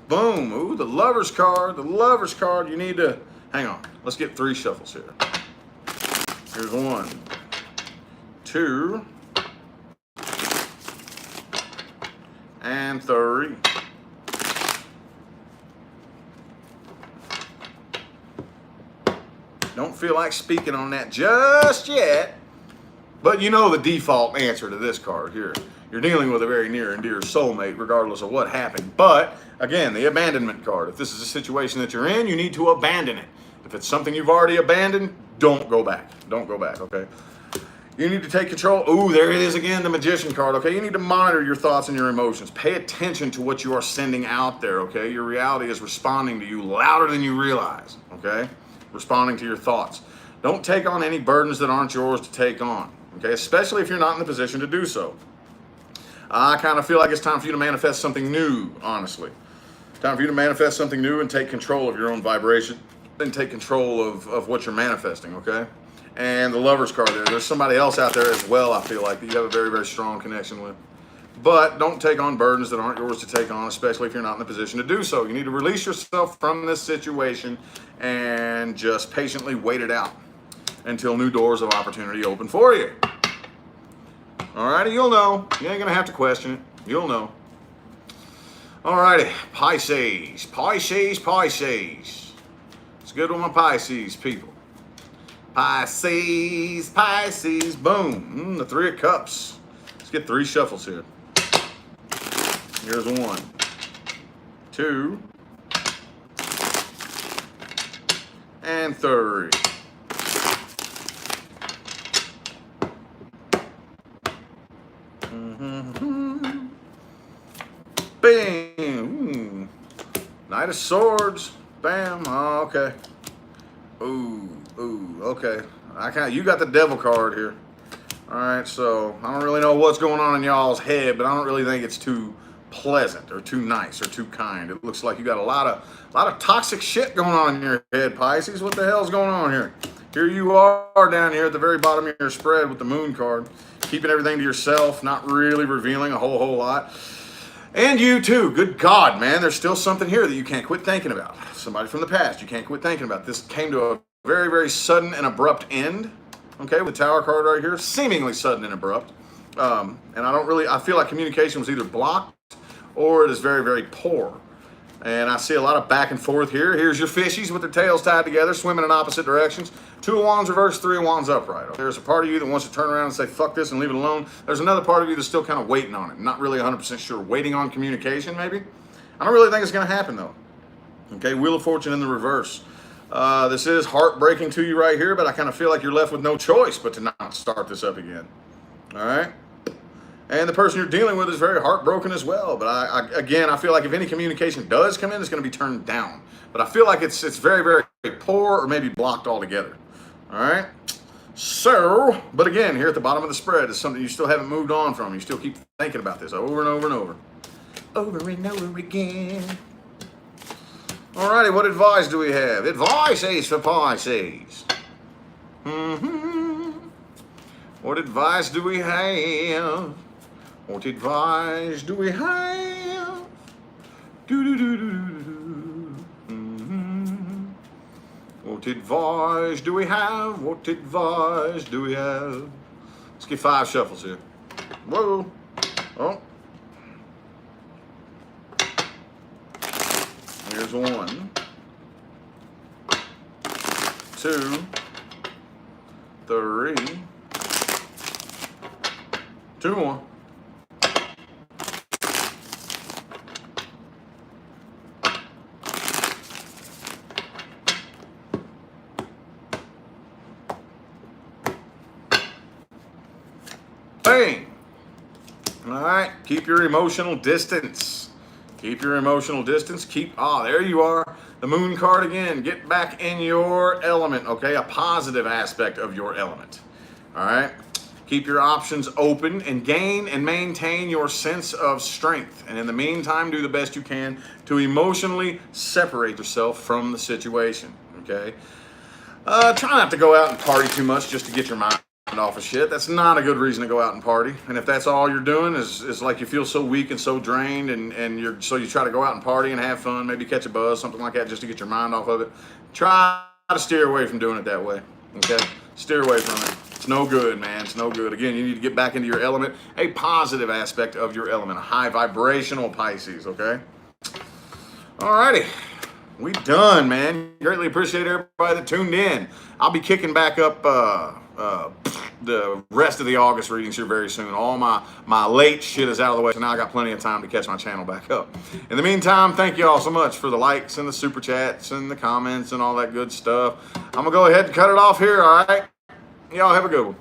Boom. Ooh, the Lover's card. The Lover's card. You need to... Hang on. Let's get 3 shuffles here. Here's 1, 2, and 3. Don't feel like speaking on that just yet. But you know the default answer to this card here. You're dealing with a very near and dear soulmate, regardless of what happened. But, again, the abandonment card. If this is a situation that you're in, you need to abandon it. If it's something you've already abandoned, don't go back. Don't go back, okay? You need to take control. Ooh, there it is again, the Magician card, okay? You need to monitor your thoughts and your emotions. Pay attention to what you are sending out there, okay? Your reality is responding to you louder than you realize, okay? Responding to your thoughts. Don't take on any burdens that aren't yours to take on, okay? Especially if you're not in the position to do so. I kind of feel like it's time for you to manifest something new, honestly. Time for you to manifest something new and take control of your own vibration and take control of what you're manifesting, okay? And the Lover's card there. There's somebody else out there as well, I feel like, that you have a very, very strong connection with. But don't take on burdens that aren't yours to take on, especially if you're not in the position to do so. You need to release yourself from this situation and just patiently wait it out until new doors of opportunity open for you. Alrighty, you'll know. You ain't gonna have to question it. You'll know. Alrighty, Pisces. It's good with my Pisces people. Pisces, boom. The 3 of Cups. Let's get 3 shuffles here. Here's 1, 2, and 3. Bam. Knight of Swords. Bam. Oh, okay. Ooh, okay. You got the Devil card here. All right, so I don't really know what's going on in y'all's head, but I don't really think it's too pleasant or too nice or too kind. It looks like you got a lot of toxic shit going on in your head, Pisces. What the hell's going on here? Here you are down here at the very bottom of your spread with the Moon card, keeping everything to yourself, not really revealing a whole lot. And you too. Good God, man. There's still something here that you can't quit thinking about. Somebody from the past you can't quit thinking about. This came to a very, very sudden and abrupt end. Okay, with the Tower card right here, seemingly sudden and abrupt. And I feel like communication was either blocked or it is very, very poor. And I see a lot of back and forth here. Here's your fishies with their tails tied together, swimming in opposite directions. 2 of Wands reversed, 3 of Wands upright. There's a part of you that wants to turn around and say, fuck this and leave it alone. There's another part of you that's still kind of waiting on it. Not really 100% sure. Waiting on communication, maybe? I don't really think it's going to happen, though. Okay, Wheel of Fortune in the reverse. This is heartbreaking to you right here, but I kind of feel like you're left with no choice but to not start this up again. All right? And the person you're dealing with is very heartbroken as well. But I feel like if any communication does come in, it's going to be turned down. But I feel like it's very, very poor or maybe blocked altogether. All right? So, but again, here at the bottom of the spread is something you still haven't moved on from. You still keep thinking about this over and over and over. Over and over again. Alrighty, what advice do we have? Advice is for Pisces. What advice do we have? What advice do we have? What advice do we have? What advice do we have? Let's get 5 shuffles here. Whoa. Oh. Here's 1, 2, 3, 2 more. Bang! All right, keep your emotional distance. Keep your emotional distance. There you are. The Moon card again. Get back in your element, okay? A positive aspect of your element. All right? Keep your options open and gain and maintain your sense of strength. And in the meantime, do the best you can to emotionally separate yourself from the situation, okay? Try not to go out and party too much just to get your mind off of shit. That's not a good reason to go out and party. And if that's all you're doing is like you feel so weak and so drained and you try to go out and party and have fun, maybe catch a buzz, something like that, just to get your mind off of it, try to steer away from doing it that way. Okay? Steer away from it. It's no good, man. It's no good. Again, you need to get back into your element, a positive aspect of your element, a high vibrational Pisces, okay? Alrighty. We done, man. Greatly appreciate everybody that tuned in. I'll be kicking back up the rest of the August readings here very soon. All my late shit is out of the way, so now I got plenty of time to catch my channel back up. In the meantime, thank you all so much for the likes and the super chats and the comments and all that good stuff. I'm going to go ahead and cut it off here, all right? Y'all have a good one.